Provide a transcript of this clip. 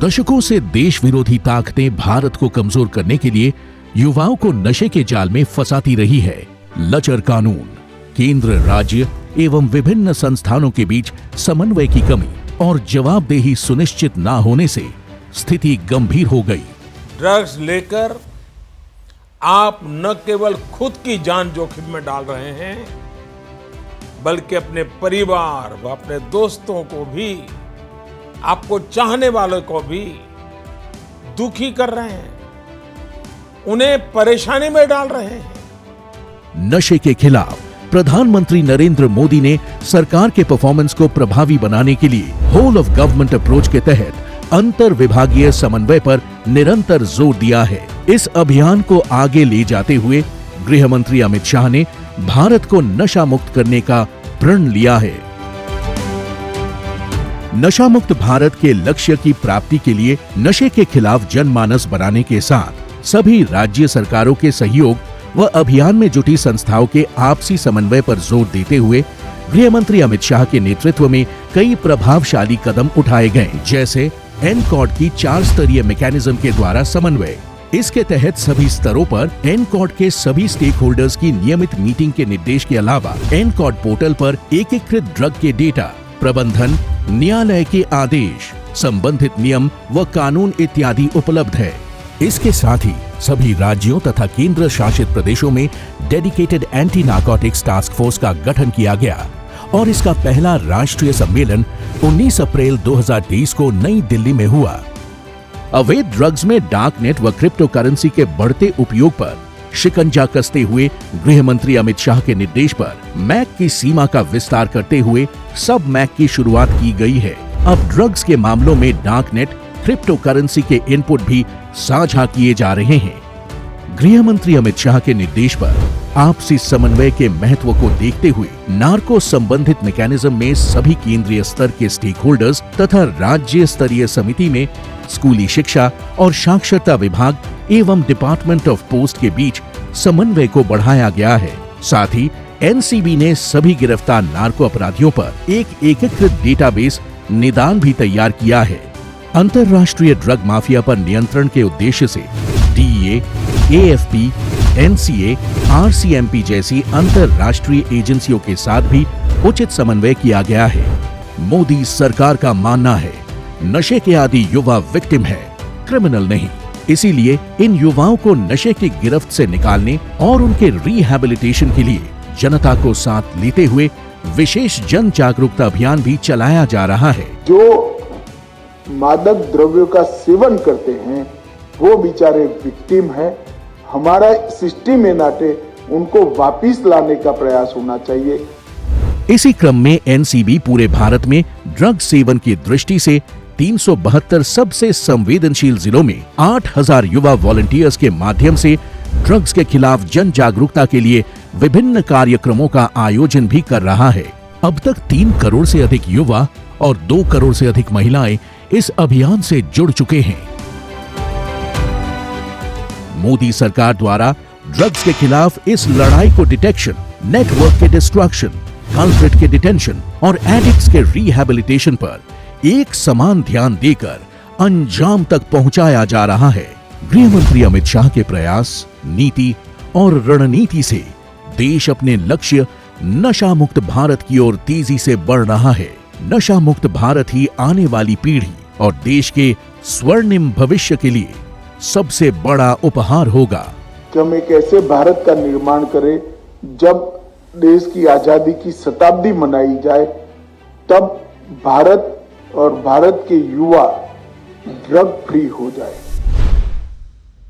दशकों से देश विरोधी ताकतें भारत को कमजोर करने के लिए युवाओं को नशे के जाल में फंसाती रही है। लचर कानून, केंद्र, राज्य एवं विभिन्न संस्थानों के बीच समन्वय की कमी और जवाबदेही सुनिश्चित न होने से स्थिति गंभीर हो गई। ड्रग्स लेकर आप न केवल खुद की जान जोखिम में डाल रहे हैं, बल्कि अपने परिवार व अपने दोस्तों को भी, आपको चाहने वालों को भी दुखी कर रहे हैं, उन्हें परेशानी में डाल रहे हैं। नशे के खिलाफ प्रधानमंत्री नरेंद्र मोदी ने सरकार के परफॉर्मेंस को प्रभावी बनाने के लिए होल ऑफ गवर्नमेंट अप्रोच के तहत अंतर विभागीय समन्वय पर निरंतर जोर दिया है। इस अभियान को आगे ले जाते हुए गृह मंत्री अमित शाह ने भारत को नशा मुक्त करने का प्रण लिया है। नशा मुक्त भारत के लक्ष्य की प्राप्ति के लिए नशे के खिलाफ जनमानस बनाने के साथ सभी राज्य सरकारों के सहयोग व अभियान में जुटी संस्थाओं के आपसी समन्वय पर जोर देते हुए गृह मंत्री अमित शाह के नेतृत्व में कई प्रभावशाली कदम उठाए गए, जैसे एनकॉड की 4 स्तरीय मैकेनिज्म के द्वारा समन्वय। इसके तहत सभी स्तरों पर एनकॉड के सभी स्टेक होल्डर्स की नियमित मीटिंग के निर्देश के अलावा एनकॉड पोर्टल पर एकीकृत ड्रग के डेटा, प्रबंधन, न्यायालय के आदेश, संबंधित नियम व कानून इत्यादि उपलब्ध है। इसके साथ ही सभी राज्यों तथा केंद्र शासित प्रदेशों में dedicated anti narcotics task force का गठन किया गया और इसका पहला राष्ट्रीय सम्मेलन 19 अप्रैल 2023 को नई दिल्ली में हुआ। अवैध ड्रग्स में डार्क नेट व क्रिप्टो करेंसी के बढ़ते उपयोग पर शिकंजा कसते हुए गृह मंत्री अमित शाह के निर्देश पर मैक की सीमा का विस्तार करते हुए सब मैक की शुरुआत की गई है। अब ड्रग्स के मामलों में डार्क नेट, क्रिप्टो करेंसी के इनपुट भी साझा किए जा रहे हैं। गृह मंत्री अमित शाह के निर्देश पर आपसी समन्वय के महत्व को देखते हुए नार्को संबंधित मैकेनिज्म में सभी केंद्रीय स्तर के स्टेक होल्डर्स तथा राज्य स्तरीय समिति में स्कूली शिक्षा और साक्षरता विभाग एवं डिपार्टमेंट ऑफ पोस्ट के बीच समन्वय को बढ़ाया गया है। साथ ही एनसीबी ने सभी गिरफ्तार नार्को अपराधियों पर एक एकीकृत डेटाबेस निदान भी तैयार किया है। अंतर्राष्ट्रीय ड्रग माफिया पर नियंत्रण के उद्देश्य से डीईए, एएफपी, एनसीए, आरसीएमपी जैसी अंतर्राष्ट्रीय एजेंसियों के साथ भी उचित समन्वय किया गया है। मोदी सरकार का मानना है, नशे के आदि युवा विक्टिम है, क्रिमिनल नहीं। इसीलिए इन युवाओं को नशे की गिरफ्त से निकालने और उनके रिहैबिलिटेशन के लिए जनता को साथ लेते हुए विशेष जन जागरूकता अभियान भी चलाया जा रहा है। जो मादक द्रव्यों का सेवन करते हैं वो बेचारे विक्टिम है। हमारा सिस्टम में नाटे उनको वापिस लाने का प्रयास होना चाहिए। इसी क्रम में एनसीबी पूरे भारत में ड्रग सेवन की दृष्टि से 372 सबसे संवेदनशील जिलों में 8000 युवा वॉलंटियर्स के माध्यम से ड्रग्स के खिलाफ जन जागरूकता के लिए विभिन्न कार्यक्रमों का आयोजन भी कर रहा है। अब तक 3 करोड़ से अधिक युवा और 2 करोड़ से अधिक महिलाएं इस अभियान से जुड़ चुके हैं। मोदी सरकार द्वारा ड्रग्स के खिलाफ इस लड़ाई को डिटेक्शन, नेटवर्क के डिस्ट्रक्शन, कल्प्रिट के डिटेंशन और एडिक्ट्स के रिहैबिलिटेशन पर एक समान ध्यान देकर अंजाम तक पहुंचाया जा रहा है। गृह मंत्री अमित शाह के प्रयास, नीति और रणनीति से देश अपने लक्ष्य नशा मुक्त भारत की ओर तेजी से बढ़ रहा है। नशा मुक्त भारत ही आने वाली पीढ़ी और देश के स्वर्णिम भविष्य के लिए सबसे बड़ा उपहार होगा। कि हम एक ऐसे भारत का निर्माण करें जब देश की आजादी की शताब्दी मनाई जाए, तब भारत और भारत के युवा ड्रग फ्री हो जाए।